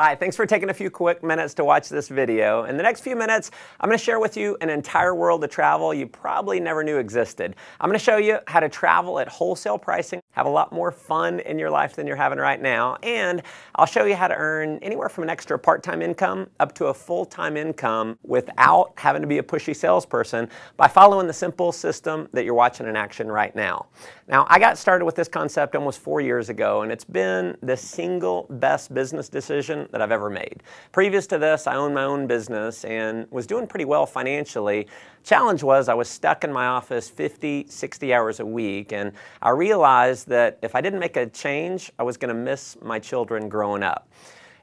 Hi, thanks for taking a few quick minutes to watch this video. In the next few minutes, I'm going to share with you an entire world of travel you probably never knew existed. I'm going to show you how to travel at wholesale pricing, have a lot more fun in your life than you're having right now, and I'll show you how to earn anywhere from an extra part-time income up to a full-time income without having to be a pushy salesperson by following the simple system that you're watching in action right now. Now, I got started with this concept almost 4 years ago, and it's been the single best business decision that I've ever made. Previous to this, I owned my own business and was doing pretty well financially. Challenge was I was stuck in my office 50, 60 hours a week, and I realized that if I didn't make a change, I was going to miss my children growing up.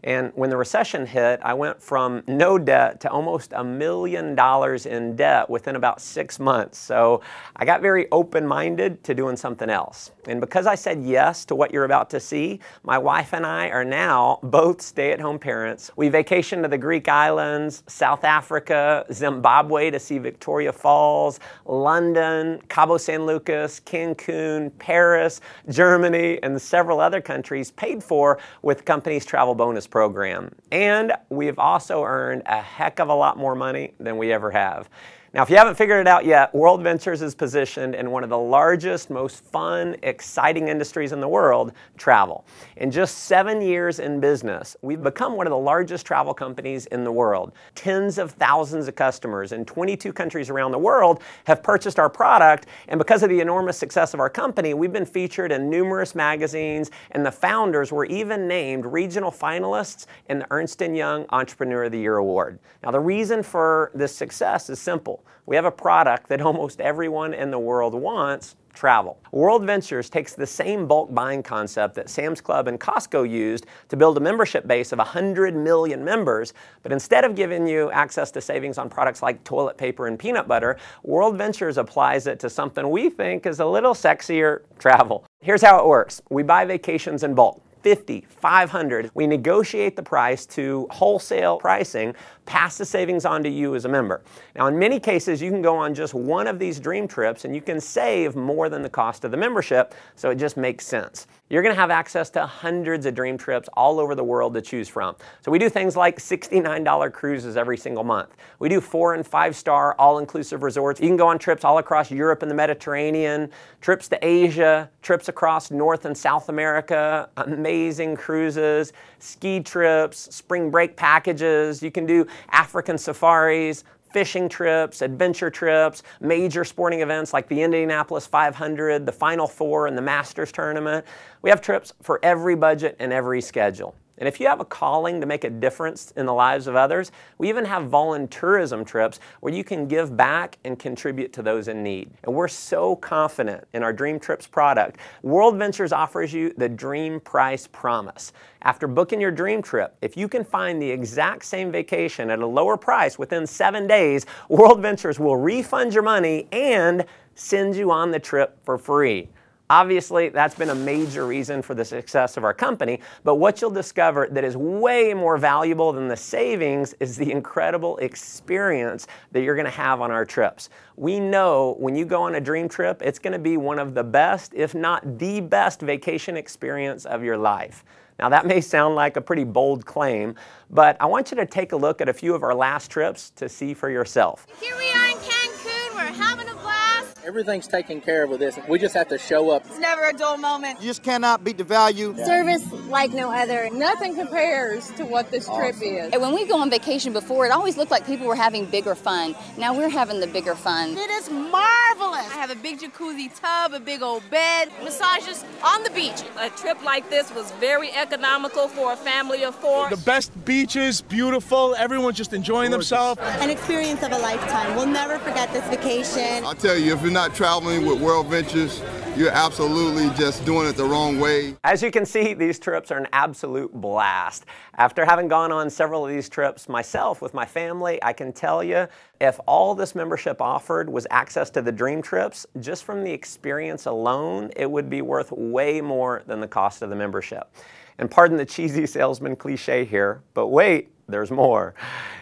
And when the recession hit, I went from no debt to almost $1 million in debt within about 6 months. So I got very open-minded to doing something else. And because I said yes to what you're about to see, my wife and I are now both stay-at-home parents. We vacationed to the Greek islands, South Africa, Zimbabwe to see Victoria Falls, London, Cabo San Lucas, Cancun, Paris, Germany, and several other countries paid for with the company's travel bonus program. And we've also earned a heck of a lot more money than we ever have. Now, if you haven't figured it out yet, World Ventures is positioned in one of the largest, most fun, exciting industries in the world, travel. In just 7 years in business, we've become one of the largest travel companies in the world. Tens of thousands of customers in 22 countries around the world have purchased our product, and because of the enormous success of our company, we've been featured in numerous magazines, and the founders were even named regional finalists in the Ernst & Young Entrepreneur of the Year Award. Now, the reason for this success is simple. We have a product that almost everyone in the world wants: travel. World Ventures takes the same bulk buying concept that Sam's Club and Costco used to build a membership base of 100 million members, but instead of giving you access to savings on products like toilet paper and peanut butter, World Ventures applies it to something we think is a little sexier: travel. Here's how it works. We buy vacations in bulk. 50, 500. We negotiate the price to wholesale pricing, pass the savings on to you as a member. Now, in many cases, you can go on just one of these dream trips and you can save more than the cost of the membership, so it just makes sense. You're going to have access to hundreds of dream trips all over the world to choose from. So we do things like $69 cruises every single month. We do 4- and 5-star all-inclusive resorts. You can go on trips all across Europe and the Mediterranean, trips to Asia, trips across North and South America, amazing cruises, ski trips, spring break packages. You can do African safaris, fishing trips, adventure trips, major sporting events like the Indianapolis 500, the Final Four, and the Masters tournament. We have trips for every budget and every schedule. And if you have a calling to make a difference in the lives of others, we even have volunteerism trips where you can give back and contribute to those in need. And we're so confident in our Dream Trips product. World Ventures offers you the Dream Price Promise. After booking your dream trip, if you can find the exact same vacation at a lower price within 7 days, World Ventures will refund your money and send you on the trip for free. Obviously, that's been a major reason for the success of our company, but what you'll discover that is way more valuable than the savings is the incredible experience that you're going to have on our trips. We know when you go on a dream trip, it's going to be one of the best, if not the best, vacation experience of your life. Now, that may sound like a pretty bold claim, but I want you to take a look at a few of our last trips to see for yourself. Here we are in Cancun. We're having a blast. Everything's taken care of with this. We just have to show up. It's never a dull moment. You just cannot beat the value. Service like no other. Nothing compares to what this trip is. And when we go on vacation before, it always looked like people were having bigger fun. Now we're having the bigger fun. It is marvelous. I have a big jacuzzi tub, a big old bed, massages on the beach. A trip like this was very economical for a family of 4. The best beaches, beautiful, everyone's just enjoying themselves. An experience of a lifetime. We'll never forget this vacation. I'll tell you, if you're not traveling with World Ventures, you're absolutely just doing it the wrong way. As you can see, these trips are an absolute blast. After having gone on several of these trips myself with my family, I can tell you, if all this membership offered was access to the dream trips, just from the experience alone, it would be worth way more than the cost of the membership. And pardon the cheesy salesman cliche here, but wait, there's more.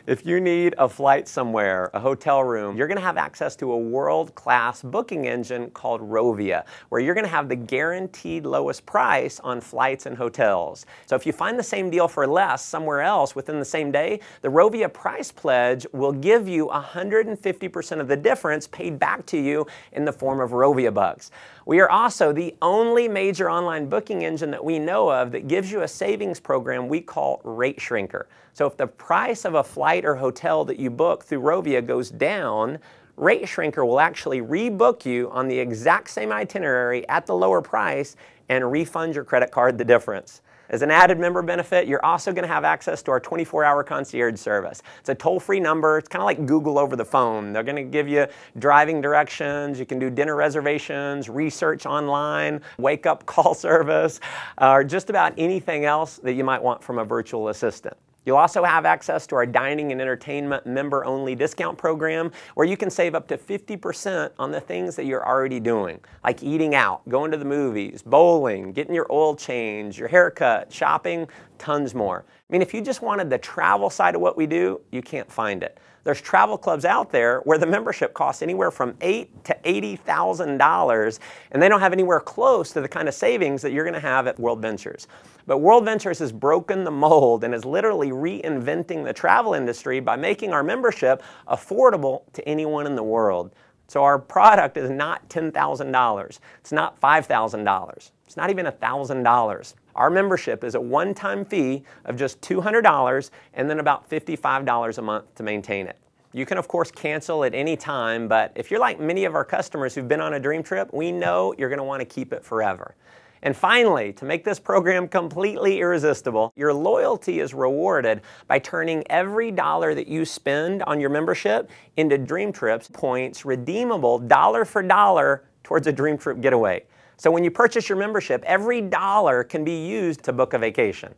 If you need a flight somewhere, a hotel room, you're going to have access to a world-class booking engine called Rovia, where you're going to have the guaranteed lowest price on flights and hotels. So if you find the same deal for less somewhere else within the same day, the Rovia price pledge will give you 150% of the difference paid back to you in the form of Rovia bucks. We are also the only major online booking engine that we know of that gives you a savings program we call Rate Shrinker. So if the price of a flight or hotel that you book through Rovia goes down, Rate Shrinker will actually rebook you on the exact same itinerary at the lower price and refund your credit card the difference. As an added member benefit, you're also going to have access to our 24-hour concierge service. It's a toll-free number. It's kind of like Google over the phone. They're going to give you driving directions. You can do dinner reservations, research online, wake-up call service, or just about anything else that you might want from a virtual assistant. You'll also have access to our dining and entertainment member-only discount program where you can save up to 50% on the things that you're already doing, like eating out, going to the movies, bowling, getting your oil change, your haircut, shopping, tons more. I mean, if you just wanted the travel side of what we do, you can't find it. There's travel clubs out there where the membership costs anywhere from $8,000 to $80,000, and they don't have anywhere close to the kind of savings that you're going to have at World Ventures. But World Ventures has broken the mold and is literally reinventing the travel industry by making our membership affordable to anyone in the world. So our product is not $10,000. It's not $5,000. It's not even $1,000. Our membership is a one-time fee of just $200 and then about $55 a month to maintain it. You can, of course, cancel at any time, but if you're like many of our customers who've been on a dream trip, we know you're going to want to keep it forever. And finally, to make this program completely irresistible, your loyalty is rewarded by turning every dollar that you spend on your membership into Dream Trips points redeemable dollar for dollar towards a Dream Trip getaway. So when you purchase your membership, every dollar can be used to book a vacation.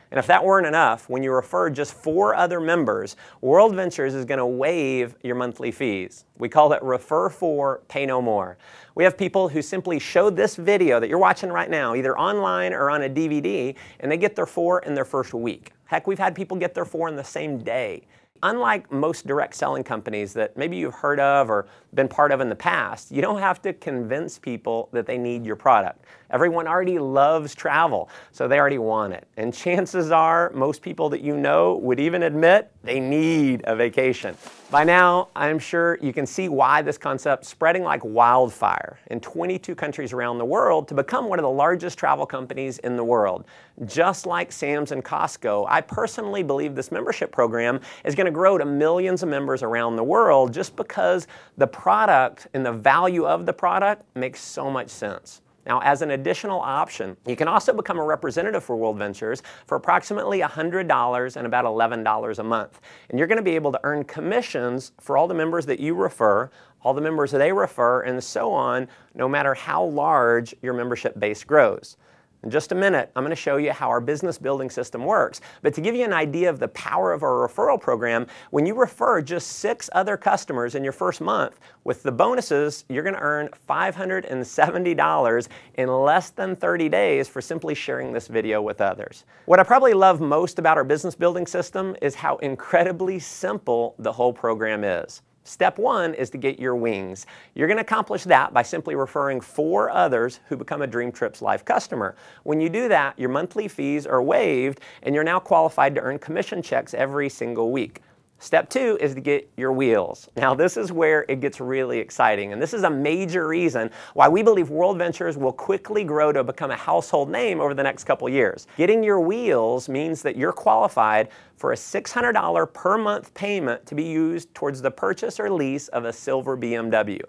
And if that weren't enough, when you refer just 4 other members, World Ventures is going to waive your monthly fees. We call it Refer 4, Pay No More. We have people who simply show this video that you're watching right now, either online or on a DVD, and they get their 4 in their first week. Heck, we've had people get their 4 in the same day. Unlike most direct selling companies that maybe you've heard of or been part of in the past, you don't have to convince people that they need your product. Everyone already loves travel, so they already want it. And chances are most people that you know would even admit they need a vacation. By now, I'm sure you can see why this concept's spreading like wildfire in 22 countries around the world to become one of the largest travel companies in the world. Just like Sam's and Costco, I personally believe this membership program is going to grow to millions of members around the world just because the product and the value of the product makes so much sense. Now, as an additional option, you can also become a representative for World Ventures for approximately $100 and about $11 a month. And you're going to be able to earn commissions for all the members that you refer, all the members that they refer, and so on, no matter how large your membership base grows. In just a minute, I'm going to show you how our business building system works. But to give you an idea of the power of our referral program, when you refer just 6 other customers in your first month, with the bonuses, you're going to earn $570 in less than 30 days for simply sharing this video with others. What I probably love most about our business building system is how incredibly simple the whole program is. Step 1 is to get your wings. You're going to accomplish that by simply referring 4 others who become a Dream Trips Life customer. When you do that, your monthly fees are waived and you're now qualified to earn commission checks every single week. Step 2 is to get your wheels. Now this is where it gets really exciting, and this is a major reason why we believe World Ventures will quickly grow to become a household name over the next couple years. Getting your wheels means that you're qualified for a $600 per month payment to be used towards the purchase or lease of a silver BMW.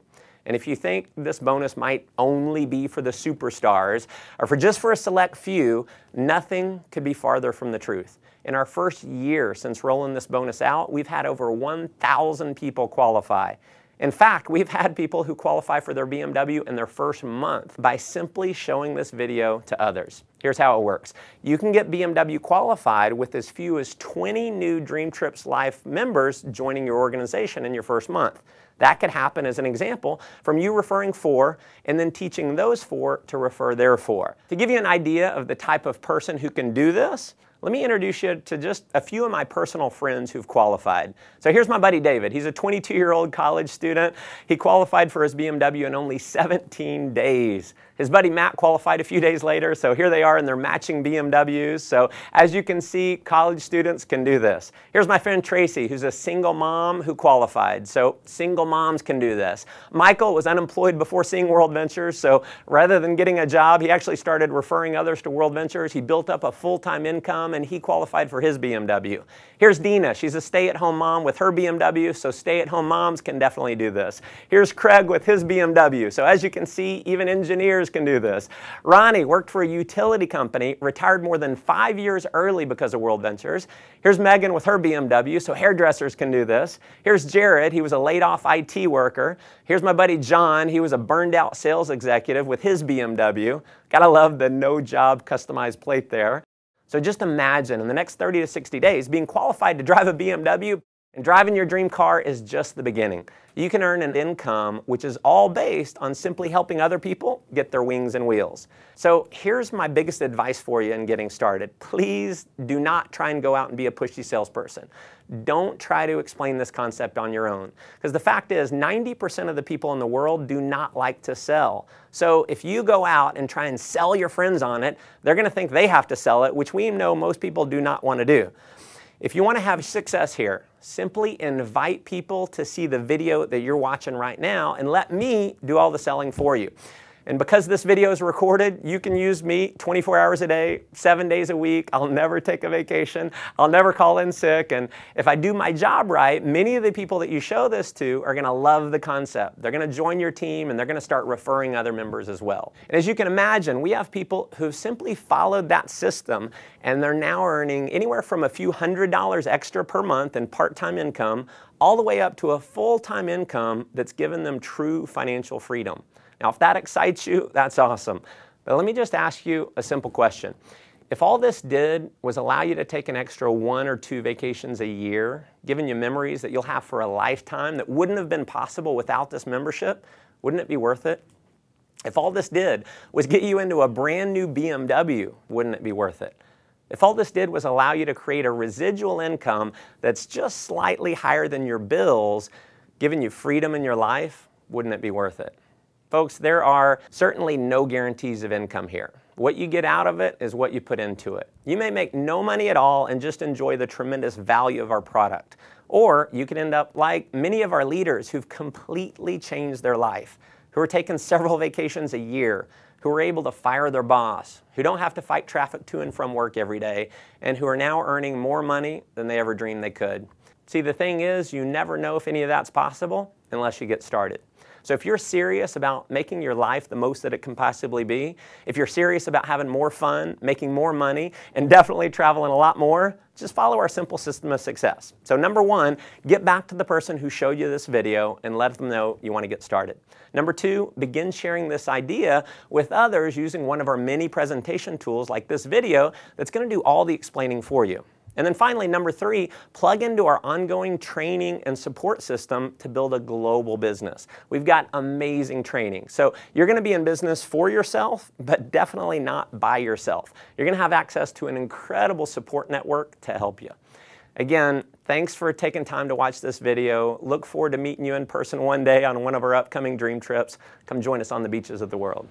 And if you think this bonus might only be for the superstars or for just a select few, nothing could be farther from the truth. In our first year since rolling this bonus out, we've had over 1,000 people qualify. In fact, we've had people who qualify for their BMW in their first month by simply showing this video to others. Here's how it works. You can get BMW qualified with as few as 20 new Dream Trips Life members joining your organization in your first month. That could happen, as an example, from you referring 4 and then teaching those 4 to refer their 4. To give you an idea of the type of person who can do this, let me introduce you to just a few of my personal friends who've qualified. So here's my buddy David. He's a 22-year-old college student. He qualified for his BMW in only 17 days. His buddy Matt qualified a few days later, so here they are in their matching BMWs. So as you can see, college students can do this. Here's my friend Tracy, who's a single mom who qualified. So single moms can do this. Michael was unemployed before seeing World Ventures, so rather than getting a job, he actually started referring others to World Ventures. He built up a full-time income, and he qualified for his BMW. Here's Dina. She's a stay-at-home mom with her BMW, so stay-at-home moms can definitely do this. Here's Craig with his BMW. So as you can see, even engineers can do this. Ronnie worked for a utility company, retired more than 5 years early because of World Ventures. Here's Megan with her BMW, so hairdressers can do this. Here's Jared. He was a laid-off IT worker. Here's my buddy John. He was a burned-out sales executive with his BMW. Gotta love the no-job customized plate there. So just imagine in the next 30 to 60 days being qualified to drive a BMW, and driving your dream car is just the beginning. You can earn an income which is all based on simply helping other people get their wings and wheels. So here's my biggest advice for you in getting started. Please do not try and go out and be a pushy salesperson. Don't try to explain this concept on your own. Because the fact is, 90% of the people in the world do not like to sell. So if you go out and try and sell your friends on it, they're going to think they have to sell it, which we know most people do not want to do. If you want to have success here, simply invite people to see the video that you're watching right now and let me do all the selling for you. And because this video is recorded, you can use me 24 hours a day, 7 days a week. I'll never take a vacation. I'll never call in sick. And if I do my job right, many of the people that you show this to are going to love the concept. They're going to join your team, and they're going to start referring other members as well. And as you can imagine, we have people who've simply followed that system, and they're now earning anywhere from a few $100s extra per month in part-time income, all the way up to a full-time income that's given them true financial freedom. Now, if that excites you, that's awesome. But let me just ask you a simple question. If all this did was allow you to take an extra 1 or 2 vacations a year, giving you memories that you'll have for a lifetime that wouldn't have been possible without this membership, wouldn't it be worth it? If all this did was get you into a brand new BMW, wouldn't it be worth it? If all this did was allow you to create a residual income that's just slightly higher than your bills, giving you freedom in your life, wouldn't it be worth it? Folks, there are certainly no guarantees of income here. What you get out of it is what you put into it. You may make no money at all and just enjoy the tremendous value of our product. Or you could end up like many of our leaders who've completely changed their life, who are taking several vacations a year, who are able to fire their boss, who don't have to fight traffic to and from work every day, and who are now earning more money than they ever dreamed they could. See, the thing is, you never know if any of that's possible unless you get started. So if you're serious about making your life the most that it can possibly be, if you're serious about having more fun, making more money, and definitely traveling a lot more, just follow our simple system of success. So number 1, get back to the person who showed you this video and let them know you want to get started. Number 2, begin sharing this idea with others using one of our many presentation tools like this video that's going to do all the explaining for you. And then finally, number 3, plug into our ongoing training and support system to build a global business. We've got amazing training. So you're going to be in business for yourself, but definitely not by yourself. You're going to have access to an incredible support network to help you. Again, thanks for taking time to watch this video. Look forward to meeting you in person one day on one of our upcoming dream trips. Come join us on the beaches of the world.